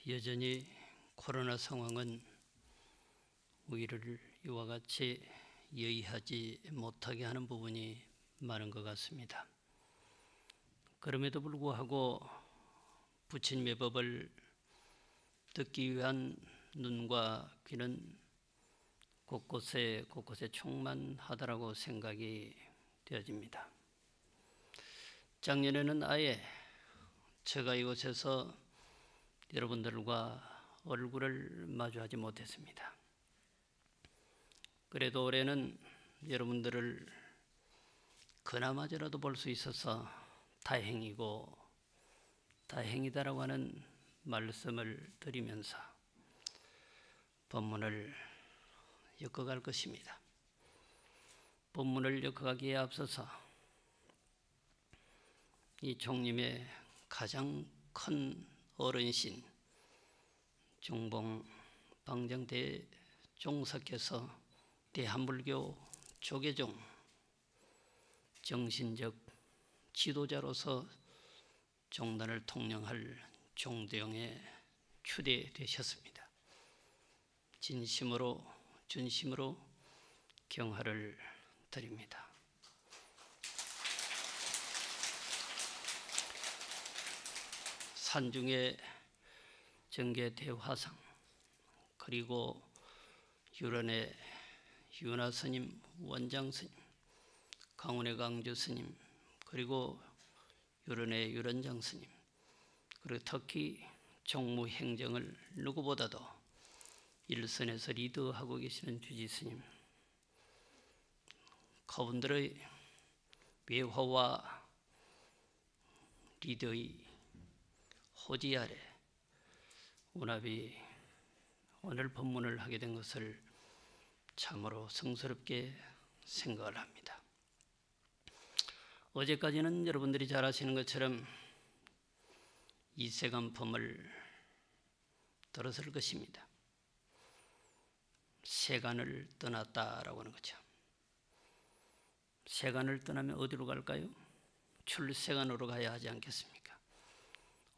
여전히 코로나 상황은 우리를 이와 같이 여의하지 못하게 하는 부분이 많은 것 같습니다. 그럼에도 불구하고 부처님의 법을 듣기 위한 눈과 귀는 곳곳에 충만하다라고 생각이 되어집니다. 작년에는 아예 제가 이곳에서 여러분들과 얼굴을 마주하지 못했습니다. 그래도 올해는 여러분들을 그나마저라도 볼 수 있어서 다행이고 다행이다라고 하는 말씀을 드리면서 본문을 엮어갈 것입니다. 본문을 엮어가기에 앞서서 이 종님의 가장 큰 어른이신 중봉 방정대 종사께서 대한불교 조계종 정신적 지도자로서 종단을 통령할 종대용에 추대되셨습니다. 진심으로 진심으로 경하를 드립니다. 산중의 정계 대화상, 그리고 유런의 윤화 스님, 원장 스님, 강원의 강주 스님, 그리고 유런의 유런장 스님, 그리고 특히 종무 행정을 누구보다도 일선에서 리드하고 계시는 주지 스님, 그분들의 외화와 리더의 호지 아래 운합이 오늘 법문을 하게 된 것을 참으로 성스럽게 생각을 합니다. 어제까지는 여러분들이 잘 아시는 것처럼 이세간품을 들었을 것입니다. 세간을 떠났다라고 하는 거죠. 세간을 떠나면 어디로 갈까요? 출세간으로 가야 하지 않겠습니까?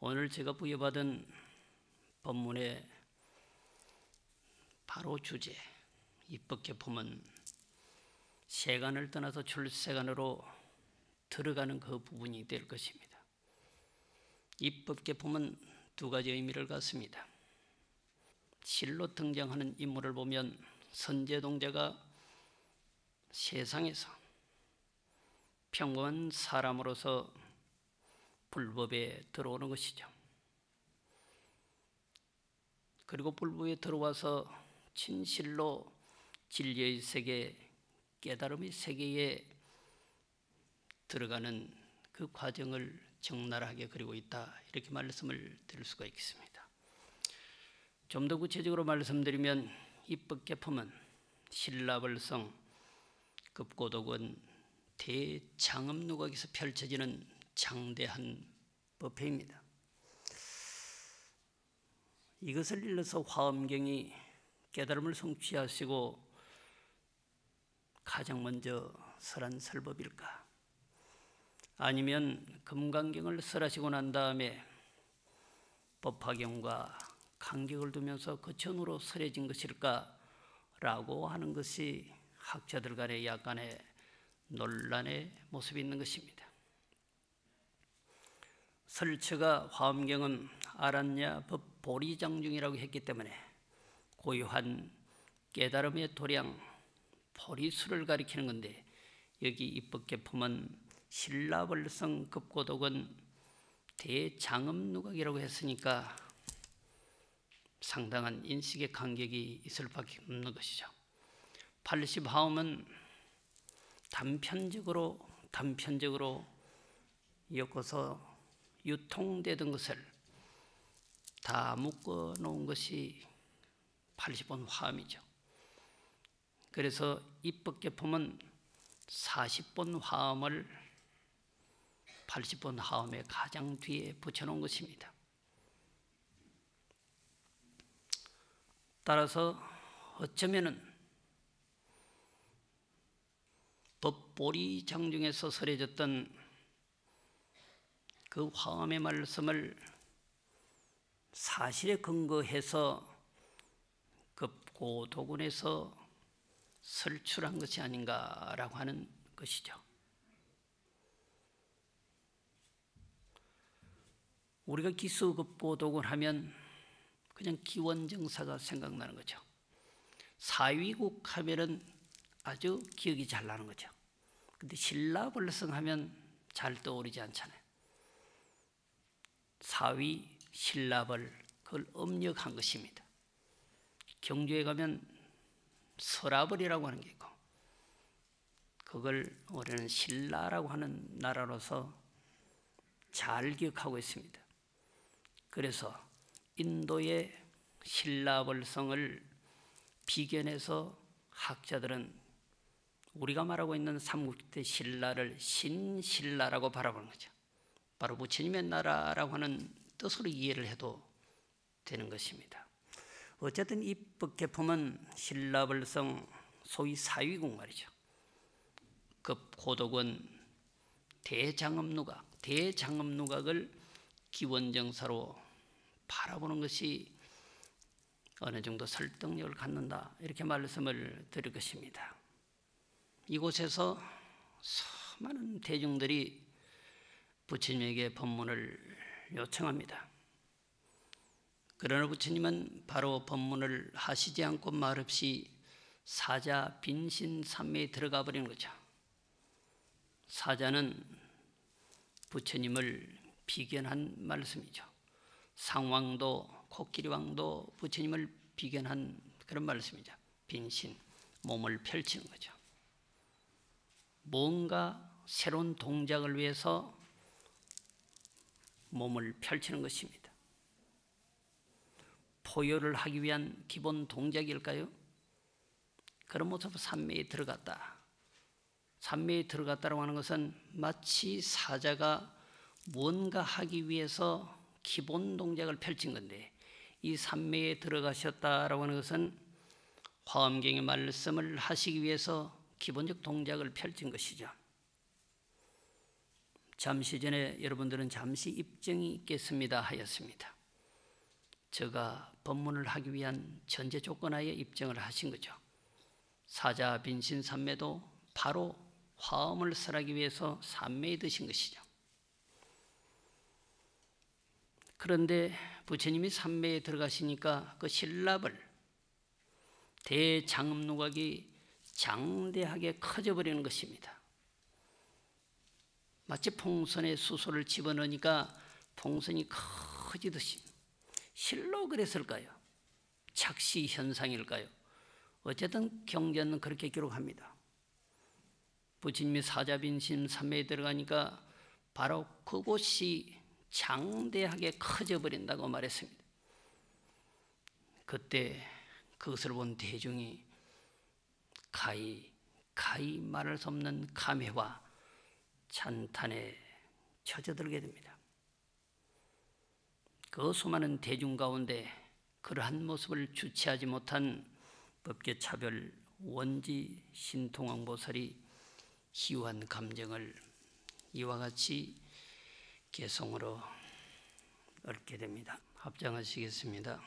오늘 제가 부여받은 법문의 바로 주제, 입법계품은 세간을 떠나서 출세간으로 들어가는 그 부분이 될 것입니다. 입법계품은 두 가지 의미를 갖습니다. 실로 등장하는 인물을 보면 선제동자가 세상에서 평범한 사람으로서 불법에 들어오는 것이죠. 그리고 불법에 들어와서 진실로 진리의 세계, 깨달음의 세계에 들어가는 그 과정을 적나라하게 그리고 있다, 이렇게 말씀을 드릴 수가 있겠습니다. 좀 더 구체적으로 말씀드리면 입법계품은 신라벌성 급고독은 대장엄누각에서 펼쳐지는 장대한 법회입니다. 이것을 일러서 화엄경이 깨달음을 성취하시고 가장 먼저 설한 설법일까? 아니면 금강경을 설하시고 난 다음에 법화경과 간격을 두면서 그 전후로 설해진 것일까? 라고 하는 것이 학자들 간에 약간의 논란의 모습이 있는 것입니다. 설처가 화엄경은 아란야 법보리장중이라고 했기 때문에 고유한 깨달음의 도량 보리수를 가리키는 건데, 여기 입법계품은 신라벌성 급고독은 대장엄누각이라고 했으니까 상당한 인식의 간격이 있을 밖에 없는 것이죠. 80화엄은 단편적으로 엮어서 유통되던 것을 다 묶어 놓은 것이 80번 화엄이죠. 그래서 입법계품은 40번 화엄을 80번 화엄의 가장 뒤에 붙여놓은 것입니다. 따라서 어쩌면은 법보리장중에서 설해졌던 그 화엄의 말씀을 사실에 근거해서 급고도군에서 설출한 것이 아닌가라고 하는 것이죠. 우리가 기수급고도군 하면 그냥 기원정사가 생각나는 거죠. 사위국 하면은 아주 기억이 잘 나는 거죠. 근데 신라벌성 하면 잘 떠오르지 않잖아요. 사위, 신라벌, 그걸 음력한 것입니다. 경주에 가면 서라벌이라고 하는 게 있고, 그걸 우리는 신라라고 하는 나라로서 잘 기억하고 있습니다. 그래서 인도의 신라벌성을 비견해서 학자들은 우리가 말하고 있는 삼국때 신라를 신신라라고 바라보는 거죠. 바로 부처님의 나라라고 하는 뜻으로 이해를 해도 되는 것입니다. 어쨌든 이 법계품은 신라벌성 소위 사위국 말이죠. 급고독은 대장엄누각을 기원정사로 바라보는 것이 어느 정도 설득력을 갖는다, 이렇게 말씀을 드릴 것입니다. 이곳에서 수많은 대중들이 부처님에게 법문을 요청합니다. 그러나 부처님은 바로 법문을 하시지 않고 말없이 사자 빈신삼매에 들어가 버리는 거죠. 사자는 부처님을 비견한 말씀이죠. 상왕도, 코끼리왕도 부처님을 비견한 그런 말씀이죠. 빈신, 몸을 펼치는 거죠. 뭔가 새로운 동작을 위해서 몸을 펼치는 것입니다. 포효를 하기 위한 기본 동작일까요? 그런 모습으로 삼매에 들어갔다. 삼매에 들어갔다라고 하는 것은 마치 사자가 뭔가 하기 위해서 기본 동작을 펼친 건데, 이 삼매에 들어가셨다라고 하는 것은 화엄경의 말씀을 하시기 위해서 기본적 동작을 펼친 것이죠. 잠시 전에 여러분들은 잠시 입정이 있겠습니다 하였습니다. 제가 법문을 하기 위한 전제 조건하에 입정을 하신 거죠. 사자 빈신 삼매도 바로 화엄을 설하기 위해서 삼매에 드신 것이죠. 그런데 부처님이 삼매에 들어가시니까 그 신라벌 대장엄누각이 장대하게 커져버리는 것입니다. 마치 풍선에 수소를 집어넣으니까 풍선이 커지듯이. 실로 그랬을까요? 착시 현상일까요? 어쨌든 경전은 그렇게 기록합니다. 부처님이 사자빈신 삼매에 들어가니까 바로 그곳이 장대하게 커져버린다고 말했습니다. 그때 그것을 본 대중이 가히 말할 수 없는 감회와 찬탄에 젖어들게 됩니다. 그 수많은 대중 가운데 그러한 모습을 주체하지 못한 법계차별 원지 신통왕보살이 희유한 감정을 이와 같이 개성으로 얽게 됩니다. 합장하시겠습니다.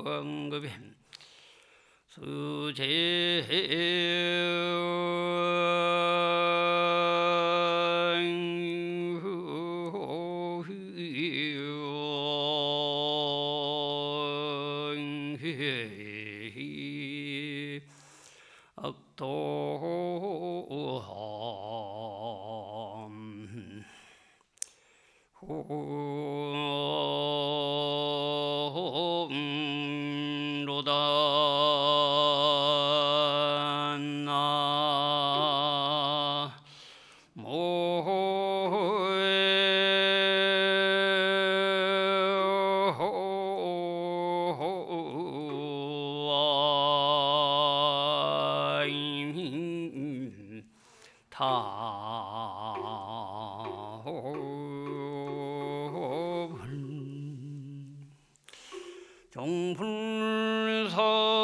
응급엔 수제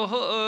하고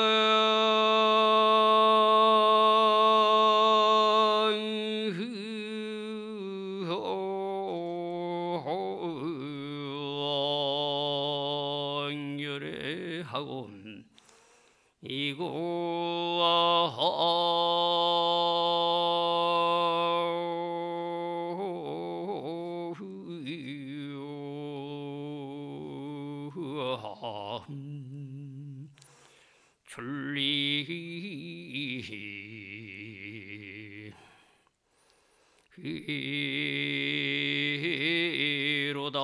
줄리로다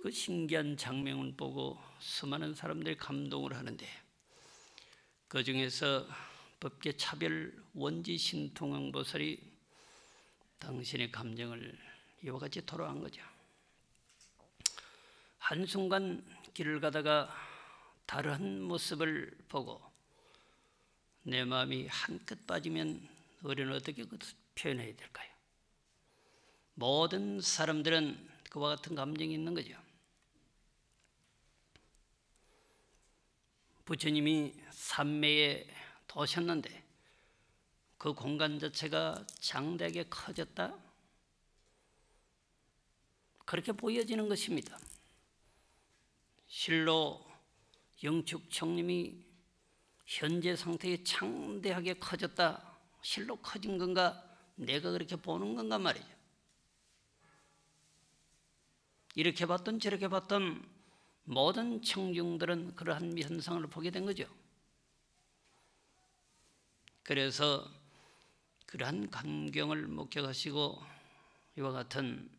그 신기한 장면을 보고 수많은 사람들이 감동을 하는데, 그 중에서 법계 차별 원지 신통왕보살이 당신의 감정을 이와 같이 토로한 거죠. 한순간 길을 가다가 다른 모습을 보고 내 마음이 한껏 빠지면 우리는 어떻게 표현해야 될까요? 모든 사람들은 그와 같은 감정이 있는 거죠. 부처님이 삼매에 도셨는데 그 공간 자체가 장대하게 커졌다, 그렇게 보여지는 것입니다. 실로 영축청님이 현재 상태에 장대하게 커졌다, 실로 커진 건가, 내가 그렇게 보는 건가 말이죠. 이렇게 봤던 저렇게 봤던 모든 청중들은 그러한 현상을 보게 된 거죠. 그래서 그러한 감경을 목격하시고 이와 같은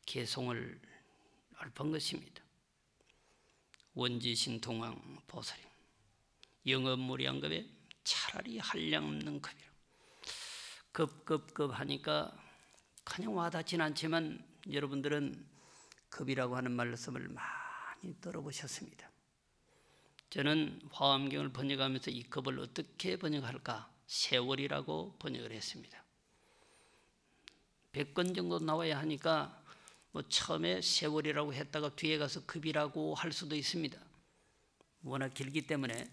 개송을 읊은 것입니다. 원지신통왕 보살이 영업무량급에 차라리 한량없는 급이라. 급 하니까 그냥 와닿진 않지만 여러분들은 급이라고 하는 말씀을 많이 들어보셨습니다. 저는 화엄경을 번역하면서 이 급을 어떻게 번역할까, 세월이라고 번역을 했습니다. 100권 정도 나와야 하니까 처음에 세월이라고 했다가 뒤에 가서 급이라고 할 수도 있습니다. 워낙 길기 때문에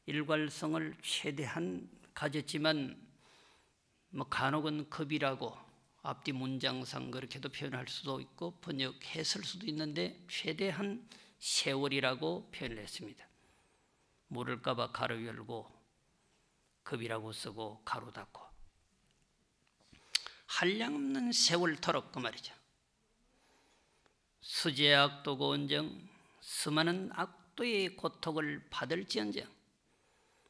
일괄성을 최대한 가졌지만 간혹은 급이라고 앞뒤 문장상 그렇게도 표현할 수도 있고 번역했을 수도 있는데 최대한 세월이라고 표현을 했습니다. 모를까 봐 가로 열고 급이라고 쓰고 가로 닫고, 한량없는 세월토록 그 말이죠. 수제악도고 원정, 수많은 악도의 고통을 받을지언정,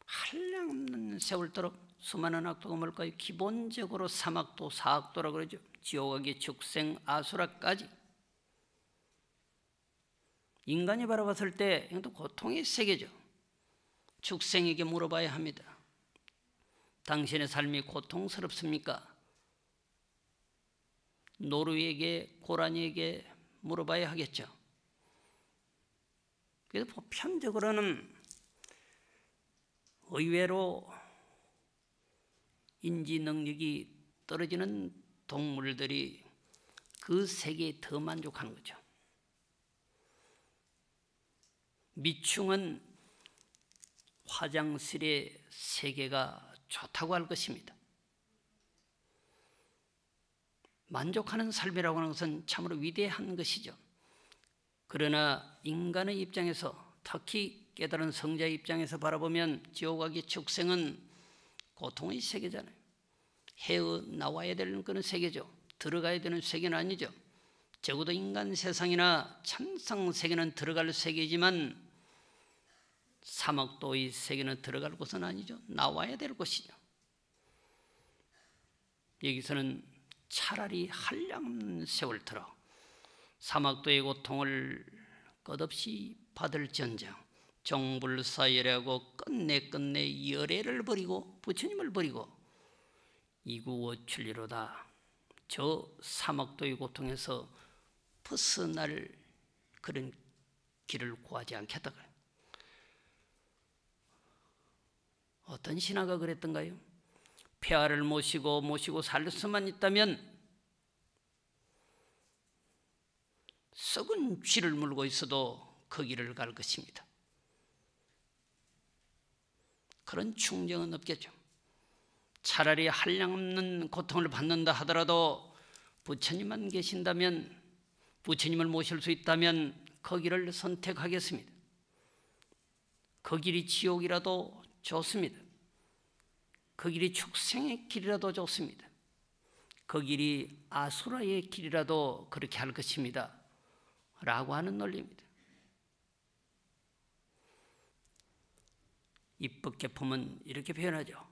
한량없는 세월토록 수많은 악도가 뭘까요? 기본적으로 삼악도, 사악도라고 그러죠. 지옥악의 축생, 아수라까지. 인간이 바라봤을 때 이것도 고통의 세계죠. 축생에게 물어봐야 합니다. 당신의 삶이 고통스럽습니까? 노루에게, 고라니에게 물어봐야 하겠죠. 그래서 보편적으로는 의외로 인지 능력이 떨어지는 동물들이 그 세계에 더 만족하는 거죠. 미충은 화장실의 세계가 좋다고 할 것입니다. 만족하는 삶이라고 하는 것은 참으로 위대한 것이죠. 그러나 인간의 입장에서, 특히 깨달은 성자의 입장에서 바라보면 지옥악의 축생은 고통의 세계잖아요. 헤어나와야 되는 그런 세계죠. 들어가야 되는 세계는 아니죠. 적어도 인간 세상이나 천상 세계는 들어갈 세계지만 사막도의 세계는 들어갈 곳은 아니죠. 나와야 될 곳이죠. 여기서는 차라리 한량없는 세월터로 사막도의 고통을 끝없이 받을지언정 정불사열하고 끝내 열애를 버리고 부처님을 버리고 이구어출리로다. 저 사막도의 고통에서 벗어날 그런 길을 구하지 않겠다. 어떤 신하가 그랬던가요? 폐하를 모시고 살 수만 있다면 썩은 쥐를 물고 있어도 그 길을 갈 것입니다. 그런 충정은 없겠죠. 차라리 한량없는 고통을 받는다 하더라도 부처님만 계신다면, 부처님을 모실 수 있다면 그 길을 선택하겠습니다. 그 길이 지옥이라도 좋습니다. 그 길이 축생의 길이라도 좋습니다. 그 길이 아수라의 길이라도 그렇게 할 것입니다 라고 하는 논리입니다. 입법계품은 이렇게 표현하죠.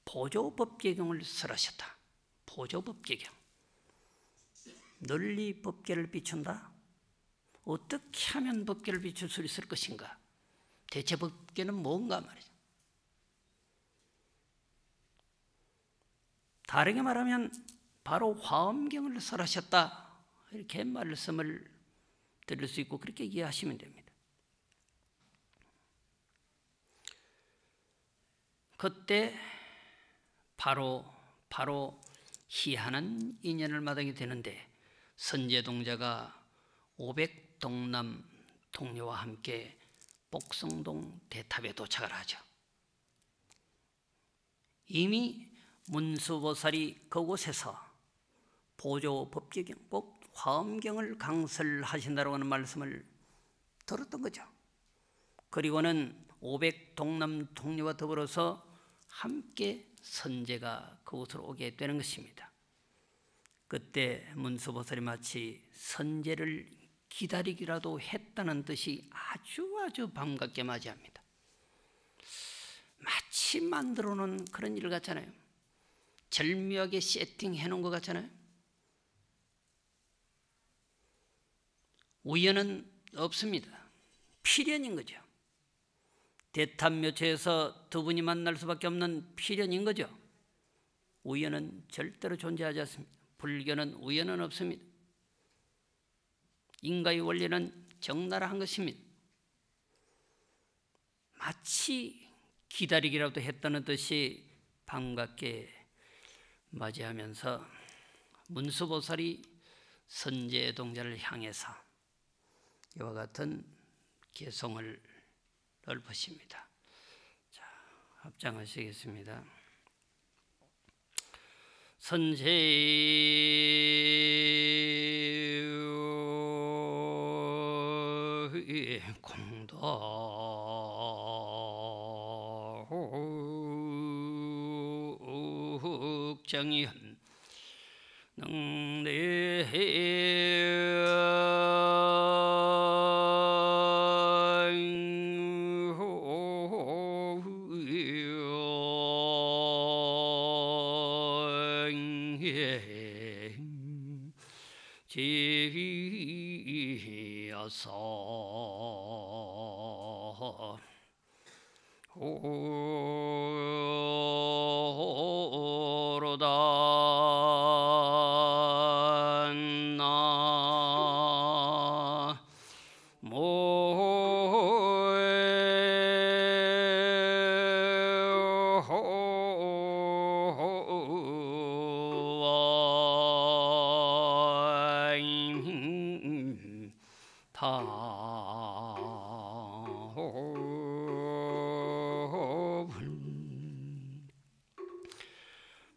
보조법계경을 설하셨다. 보조법계경. 널리 법계를 비춘다. 어떻게 하면 법계를 비출 수 있을 것인가? 대체 법계는 뭔가 말이죠. 다르게 말하면 바로 화엄경을 설하셨다. 이렇게 말씀을 드릴 수 있고 그렇게 이해하시면 됩니다. 그때 바로 희한한 인연을 마다하게 되는데 선제동자가 500동남 동료와 함께 복성동 대탑에 도착을 하죠. 이미 문수보살이 그곳에서 보조법계경, 꼭 화엄경을 강설하신다고 하는 말씀을 들었던 거죠. 그리고는 500동남 동료와 더불어서 함께 선제가 그곳으로 오게 되는 것입니다. 그때 문수보살이 마치 선제를 기다리기라도 했다는 듯이 아주 반갑게 맞이합니다. 마치 만들어 놓은 그런 일 같잖아요. 절묘하게 세팅해 놓은 것 같잖아요. 우연은 없습니다. 필연인 거죠. 대탑 묘처에서 두 분이 만날 수밖에 없는 필연인 거죠. 우연은 절대로 존재하지 않습니다. 불교는 우연은 없습니다. 인과의 원리는 적나라한 것입니다. 마치 기다리기라도 했다는 듯이 반갑게 맞이하면서 문수보살이 선제동자를 향해서 이와 같은 개성을 읊으십니다. 자, 합장하시겠습니다. 선제 공도 정의한 능대 지어서 오로다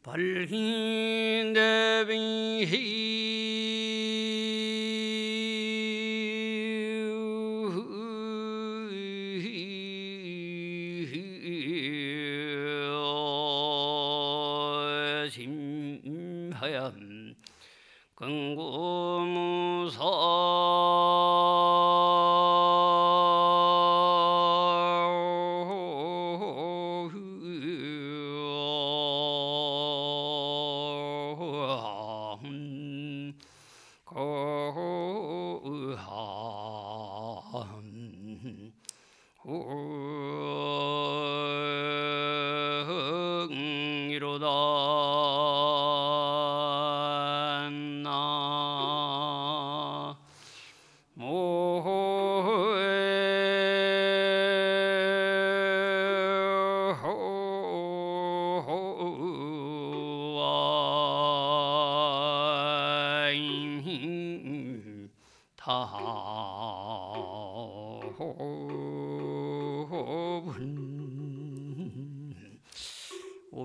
밝힌 대비히 심하얀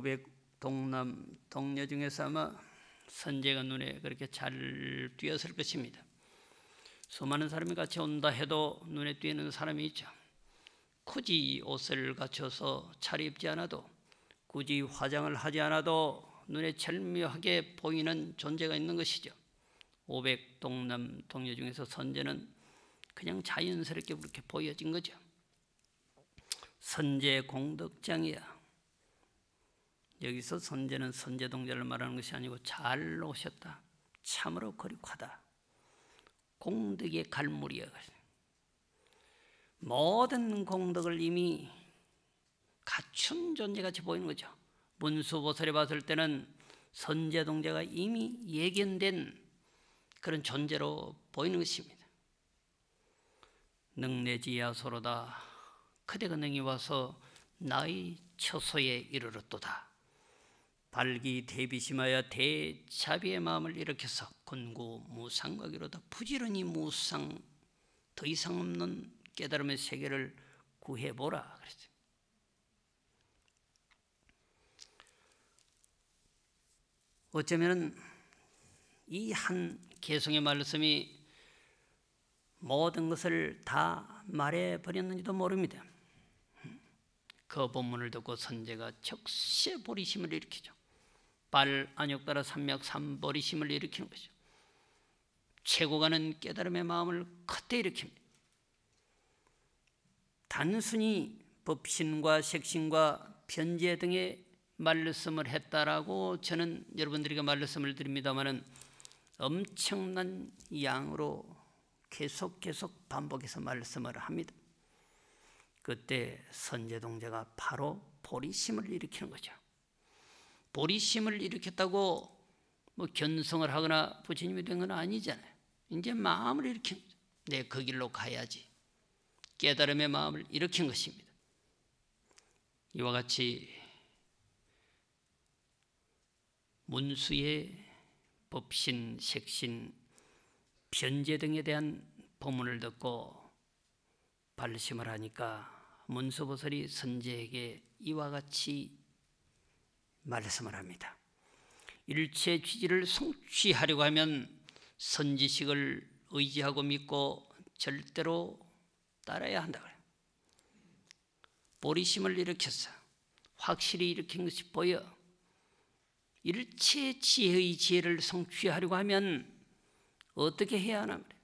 500 동남 동녀 중에서 아마 선제가 눈에 그렇게 잘 띄었을 것입니다. 수많은 사람이 같이 온다 해도 눈에 띄는 사람이 있죠. 굳이 옷을 갖춰서 차려입지 않아도, 굳이 화장을 하지 않아도 눈에 절묘하게 보이는 존재가 있는 것이죠. 500 동남 동녀 중에서 선제는 그냥 자연스럽게 그렇게 보여진 거죠. 선제 공덕장이야. 여기서 선제는 선제동자를 말하는 것이 아니고 잘 오셨다, 참으로 거룩하다, 공덕의 갈물이야. 모든 공덕을 이미 갖춘 존재같이 보이는 거죠. 문수보살이 봤을 때는 선제동자가 이미 예견된 그런 존재로 보이는 것입니다. 능내지야소로다. 그대가 능히 와서 나의 처소에 이르렀도다. 발기대비심하여 대자비의 마음을 일으켜서 군구무상각이로다. 부지런히 무상, 더 이상 없는 깨달음의 세계를 구해보라 그랬죠. 어쩌면 이 한 개송의 말씀이 모든 것을 다 말해버렸는지도 모릅니다. 그 본문을 듣고 선제가 적시에 보리심을 일으키죠. 발안욕따라 삼맥 삼보리심을 일으키는 것이죠. 최고가는 깨달음의 마음을 그때 일으킵니다. 단순히 법신과 색신과 변제 등의 말씀을 했다라고 저는 여러분들에게 말씀을 드립니다마는 엄청난 양으로 계속 반복해서 말씀을 합니다. 그때 선제동자가 바로 보리심을 일으키는 거죠. 보리심을 일으켰다고 뭐 견성을 하거나 부처님이 된 건 아니잖아요. 이제 마음을 일으킨 거죠. 내 그 길로 가야지. 깨달음의 마음을 일으킨 것입니다. 이와 같이 문수의 법신, 색신, 변제 등에 대한 법문을 듣고 발심을 하니까 문수보살이 선제에게 이와 같이 말씀을 합니다. 일체 취지를 성취하려고 하면 선지식을 의지하고 믿고 절대로 따라야 한다 그래요. 보리심을 일으켜서 확실히 일으킨 것이 보여. 일체 지혜의 지혜를 성취하려고 하면 어떻게 해야 하나 말이에요.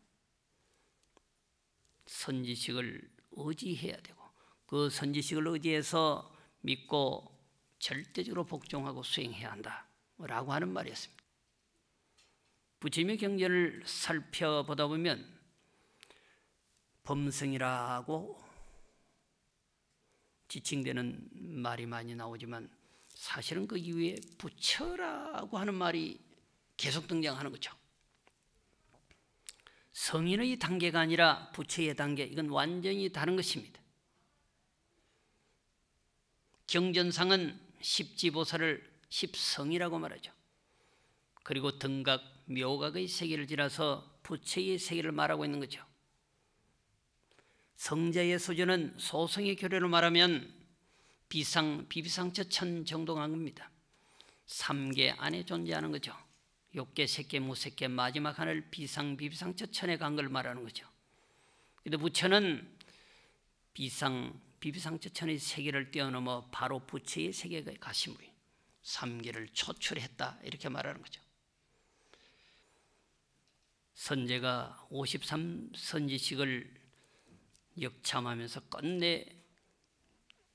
선지식을 의지해야 되고, 그 선지식을 의지해서 믿고 절대적으로 복종하고 수행해야 한다라고 하는 말이었습니다. 부처님의 경전을 살펴보다 보면 범성이라고 지칭되는 말이 많이 나오지만 사실은 그 이후에 부처라고 하는 말이 계속 등장하는 거죠. 성인의 단계가 아니라 부처의 단계, 이건 완전히 다른 것입니다. 경전상은 십지보살을 십성이라고 말하죠. 그리고 등각, 묘각의 세계를 지나서 부처의 세계를 말하고 있는 거죠. 성자의 수준은 소성의 교례로 말하면 비비상처천 정도 간 겁니다. 3계 안에 존재하는 거죠. 욕계, 색계, 무색계 마지막 하늘 비비상처천에 간 걸 말하는 거죠. 그런데 부처는 비비상처천의 세계를 뛰어넘어 바로 부처의 세계에 가신 분이 3계를 초출했다 이렇게 말하는 거죠. 선제가 53선지식을 역참하면서 끝내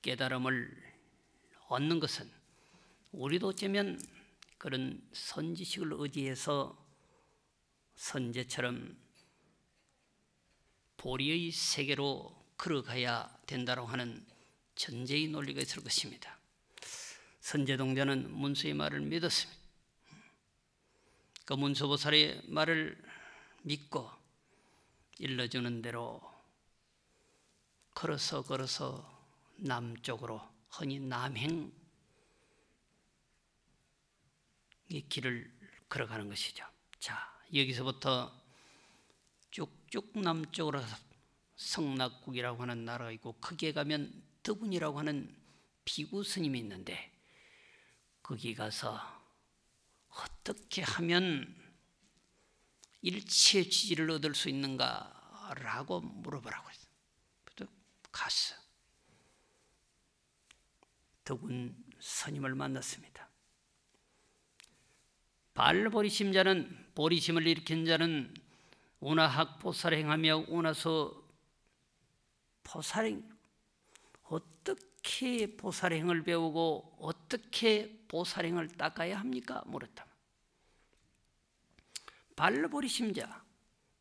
깨달음을 얻는 것은 우리도 어쩌면 그런 선지식을 의지해서 선제처럼 보리의 세계로 걸어가야 된다고 하는 전제의 논리가 있을 것입니다. 선제동자는 문수의 말을 믿었습니다. 그 문수보살의 말을 믿고 일러주는 대로 걸어서 남쪽으로, 흔히 남행 이 길을 걸어가는 것이죠. 자, 여기서부터 쭉쭉 남쪽으로 성락국이라고 하는 나라가 있고, 거기에 가면 드군이라고 하는 비구 스님이 있는데 거기 가서 어떻게 하면 일체의 지지를 얻을 수 있는가라고 물어보라고 했어요. 그래서 갔어. 덕운 스님을 만났습니다. 발보리심자는, 보리심을 일으킨 자는 운하학 보살행하며 운하서 보살행, 어떻게 보살행을 배우고 어떻게 보살행을 닦아야 합니까? 물었다. 발보리심자,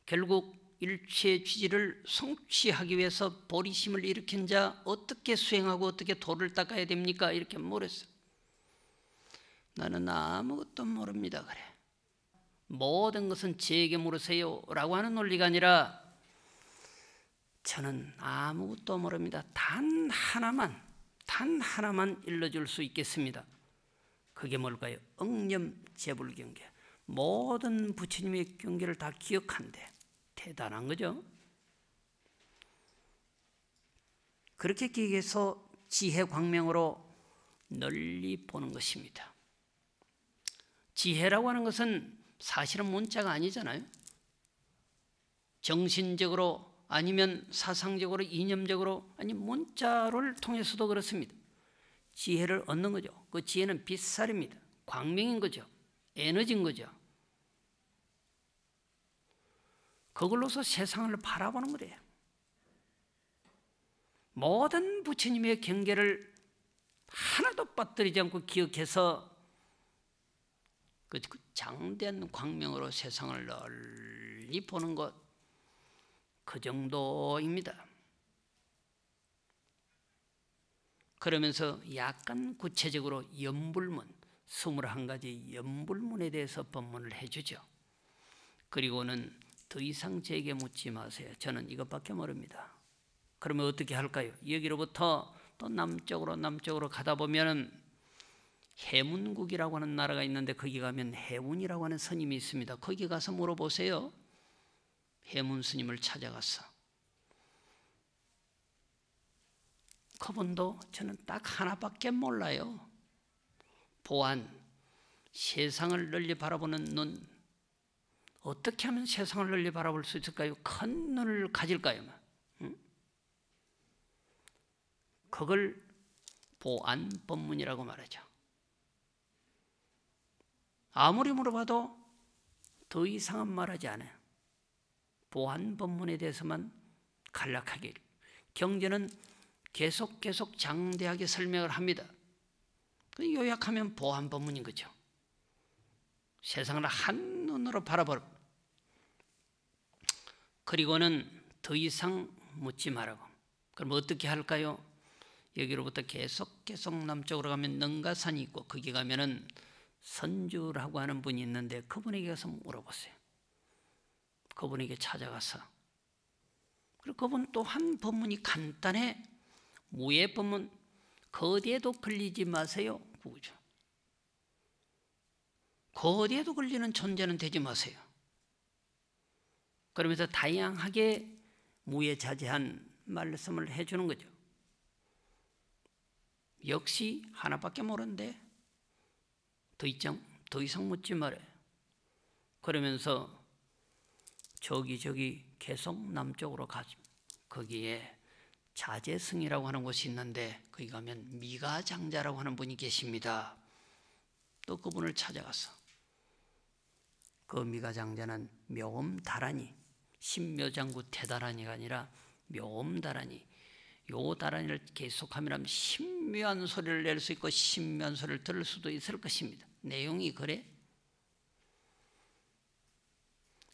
결국 일체의 취지를 성취하기 위해서 보리심을 일으킨 자 어떻게 수행하고 어떻게 도를 닦아야 됩니까? 이렇게 물었어. 나는 아무것도 모릅니다. 그래. 모든 것은 제게 물으세요 라고 하는 논리가 아니라 저는 아무것도 모릅니다. 단 하나만 일러줄 수 있겠습니다. 그게 뭘까요? 응념재불경계. 모든 부처님의 경계를 다 기억한대. 대단한 거죠. 그렇게 기억해서 지혜 광명으로 널리 보는 것입니다. 지혜라고 하는 것은 사실은 문자가 아니잖아요. 정신적으로 아니면 사상적으로 이념적으로 아니 문자를 통해서도 그렇습니다. 지혜를 얻는 거죠. 그 지혜는 빛살입니다. 광명인 거죠. 에너지인 거죠. 그걸로서 세상을 바라보는 거예요. 모든 부처님의 경계를 하나도 빠뜨리지 않고 기억해서 그 장대한 광명으로 세상을 널리 보는 것, 그 정도입니다. 그러면서 약간 구체적으로 연불문, 21가지 연불문에 대해서 법문을 해주죠. 그리고는 더 이상 제게 묻지 마세요. 저는 이것밖에 모릅니다. 그러면 어떻게 할까요? 여기로부터 또 남쪽으로 가다 보면 해문국이라고 하는 나라가 있는데 거기 가면 해운이라고 하는 스님이 있습니다. 거기 가서 물어보세요. 해문 스님을 찾아갔어. 그분도 저는 딱 하나밖에 몰라요. 보안, 세상을 널리 바라보는 눈. 어떻게 하면 세상을 널리 바라볼 수 있을까요? 큰 눈을 가질까요? 응? 그걸 보안법문이라고 말하죠. 아무리 물어봐도 더 이상은 말하지 않아요. 보안법문에 대해서만 간략하게. 경전은 계속 장대하게 설명을 합니다. 요약하면 보안법문인 거죠. 세상을 한눈으로 바라보라. 그리고는 더 이상 묻지 말라고. 그럼 어떻게 할까요? 여기로부터 계속 남쪽으로 가면 능가산이 있고 거기 가면은 선주라고 하는 분이 있는데 그분에게 가서 물어보세요. 그분에게 찾아가서. 그리고 그분 또한 법문이 간단해. 무예 법문. 거디에도 걸리지 마세요. 그거죠. 거디에도 걸리는 존재는 되지 마세요. 그러면서 다양하게 무예자제한 말씀을 해주는 거죠. 역시 하나밖에 모르는데 더 이상 묻지 말아요. 그러면서 저기 계속 남쪽으로 가죠. 거기에 자제승이라고 하는 곳이 있는데 거기 가면 미가장자라고 하는 분이 계십니다. 또 그분을 찾아가서 그 미가장자는 묘음다란이, 신묘장구 대다란이가 아니라 묘음다란이. 요 다란이를 계속하면 신묘한 소리를 낼 수 있고 신묘한 소리를 들을 수도 있을 것입니다. 내용이 그래.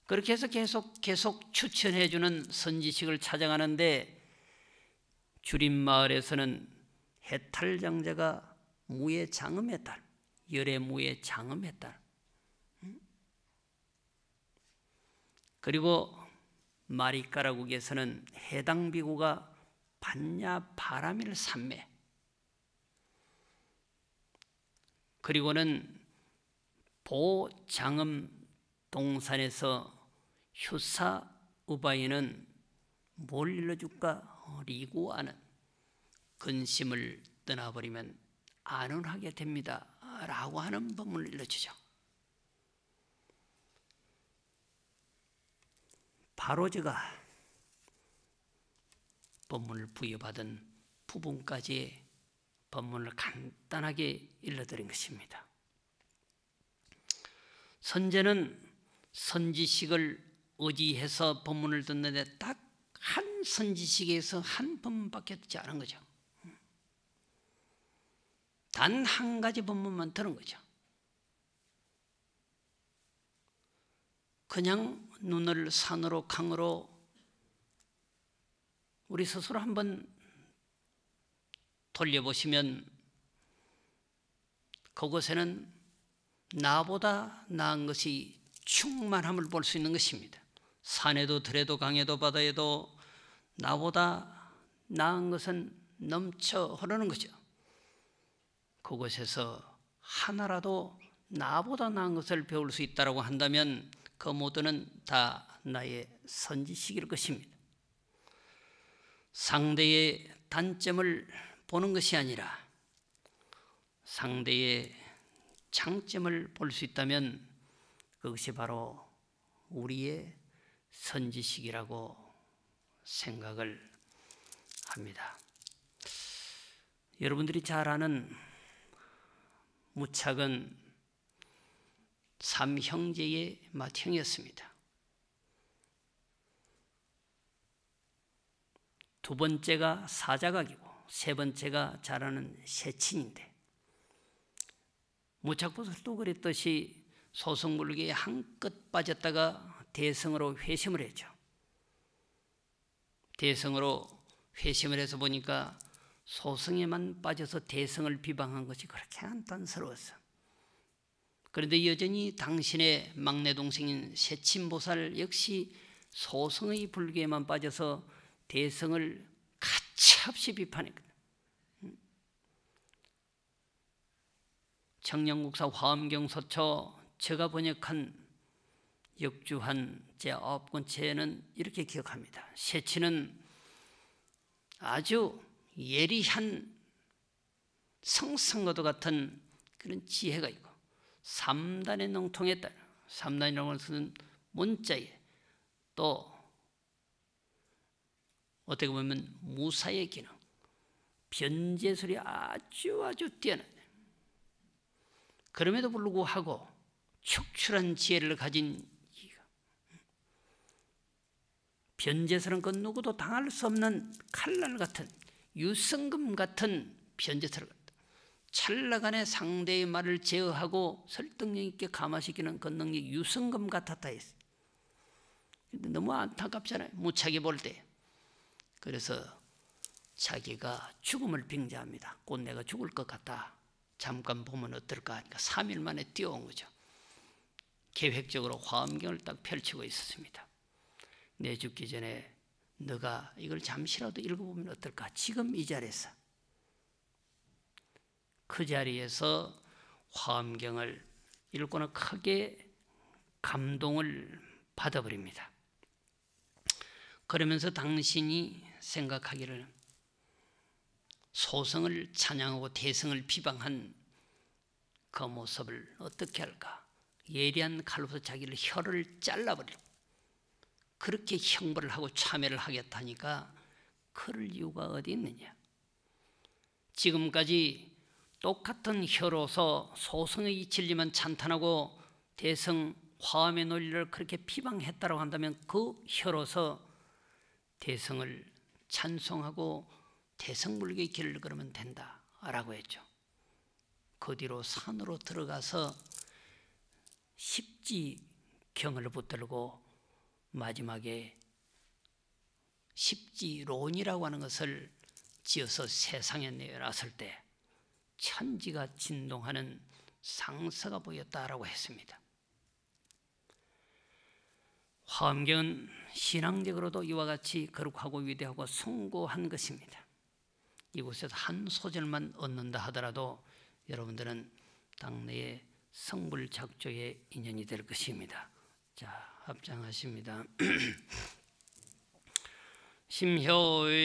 그렇게 해서 계속 추천해주는 선지식을 찾아가는데 주림마을에서는 해탈장자가 무예 장음의 딸, 열애 무예 장음의 딸. 그리고 마리까라국에서는 해당비구가 반야 바라밀 삼매. 그리고는 보장음 동산에서 휴사 우바이는 뭘 일러줄까? 리구아는 근심을 떠나버리면 안온하게 됩니다 라고 하는 법문을 일러주죠. 바로 제가 법문을 부여받은 부분까지의 법문을 간단하게 일러드린 것입니다. 선제는 선지식을 의지해서 법문을 듣는데 딱 한 선지식에서 한 법문밖에 듣지 않은 거죠. 단 한 가지 법문만 들은 거죠. 그냥 눈을 산으로 강으로 우리 스스로 한번 돌려보시면 그곳에는 나보다 나은 것이 충만함을 볼 수 있는 것입니다. 산에도 들에도 강에도 바다에도 나보다 나은 것은 넘쳐 흐르는 거죠. 그곳에서 하나라도 나보다 나은 것을 배울 수 있다고 한다면 그 모두는 다 나의 선지식일 것입니다. 상대의 단점을 보는 것이 아니라 상대의 장점을 볼 수 있다면 그것이 바로 우리의 선지식이라고 생각을 합니다. 여러분들이 잘 아는 무착은 삼형제의 맏형이었습니다. 두 번째가 사자각이고 세 번째가 잘 아는 세친인데, 무착보살도 그랬듯이 소승불교에 한껏 빠졌다가 대성으로 회심을 했죠. 대성으로 회심을 해서 보니까 소승에만 빠져서 대성을 비방한 것이 그렇게 안타스러웠어. 그런데 여전히 당신의 막내 동생인 세친보살 역시 소승의 불교에만 빠져서 대성을 가차없이 비판했거든. 청량국사 화엄경 서초 제가 번역한 역주한 제9권체에는 이렇게 기억합니다. 세친은 아주 예리한 성성어도 같은 그런 지혜가 있고 삼단의 능통에 따라 삼단이라고 하는 것은 문자에 또 어떻게 보면 무사의 기능, 변제술이 아주 뛰어나요. 그럼에도 불구하고 축출한 지혜를 가진 변제설은 그 누구도 당할 수 없는 칼날 같은 유성금 같은 변제설, 찰나간에 상대의 말을 제어하고 설득력 있게 감화시키는 그 능력이 유성금 같았다 했어요. 근데 너무 안타깝잖아요, 무차게 볼 때. 그래서 자기가 죽음을 빙자합니다. 곧 내가 죽을 것 같다, 잠깐 보면 어떨까 하니까 3일 만에 뛰어온 거죠. 계획적으로 화엄경을 딱 펼치고 있었습니다. 내 죽기 전에 너가 이걸 잠시라도 읽어보면 어떨까? 지금 이 자리에서. 그 자리에서 화엄경을 읽고는 크게 감동을 받아버립니다. 그러면서 당신이 생각하기를 소성을 찬양하고 대성을 비방한 그 모습을 어떻게 할까? 예리한 칼로서 자기를 혀를 잘라버리고 그렇게 형벌을 하고 참회를 하겠다니까 그럴 이유가 어디 있느냐? 지금까지 똑같은 혀로서 소성의 진리만 찬탄하고 대성 화엄의 논리를 그렇게 비방했다고 한다면 그 혀로서 대성을 찬송하고 대성불교의 길을 걸으면 된다라고 했죠. 그 뒤로 산으로 들어가서 십지경을 붙들고 마지막에 십지론이라고 하는 것을 지어서 세상에 내놨을 때 천지가 진동하는 상서가 보였다라고 했습니다. 화엄경은 신앙적으로도 이와 같이 거룩하고 위대하고 숭고한 것입니다. 이곳에서 한 소절만 얻는다 하더라도 여러분들은 당내의 성불작조의 인연이 될 것입니다. 자, 합장하십니다. 심효의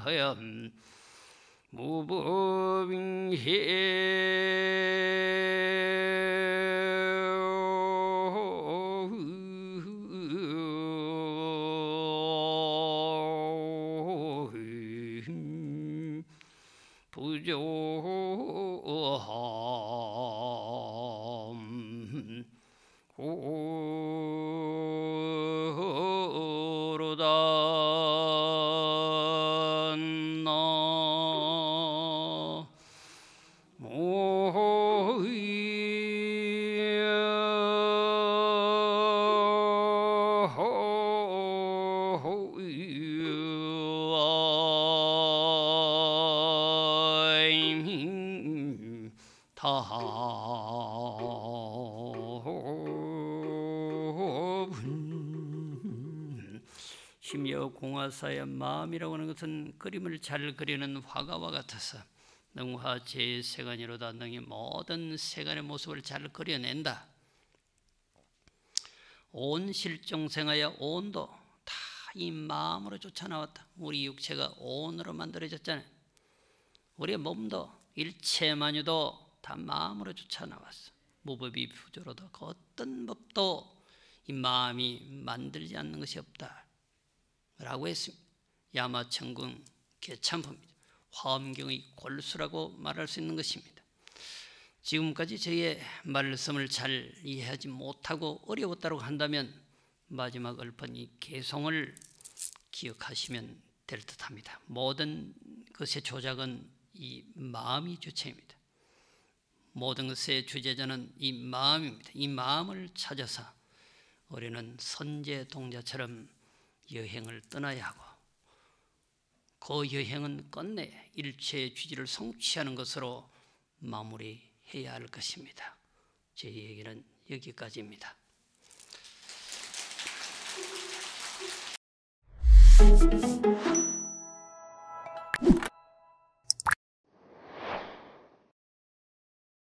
생하염 무법인해 부조함 고로다 심지어 공화사의 마음이라고 하는 것은 그림을 잘 그리는 화가와 같아서 능화 제3세간이로다. 능히 모든 세간의 모습을 잘 그려낸다. 온 실종생하여 온도 다 이 마음으로 쫓아나왔다. 우리 육체가 온으로 만들어졌잖아요. 우리의 몸도 일체 만유도 다 마음으로 쫓아나왔어. 무법이 부조로다. 그 어떤 법도 이 마음이 만들지 않는 것이 없다 라고 했습니다. 야마천궁 개참법입니다. 화엄경의 골수라고 말할 수 있는 것입니다. 지금까지 저의 말씀을 잘 이해하지 못하고 어려웠다고 한다면 마지막 읊은 이 개송을 기억하시면 될 듯합니다. 모든 것의 조작은 이 마음이 주체입니다. 모든 것의 주제자는 이 마음입니다. 이 마음을 찾아서 우리는 선제 동자처럼 여행을 떠나야 하고 그 여행은 끝내 일체의 취지를 성취하는 것으로 마무리해야 할 것입니다. 제 얘기는 여기까지입니다.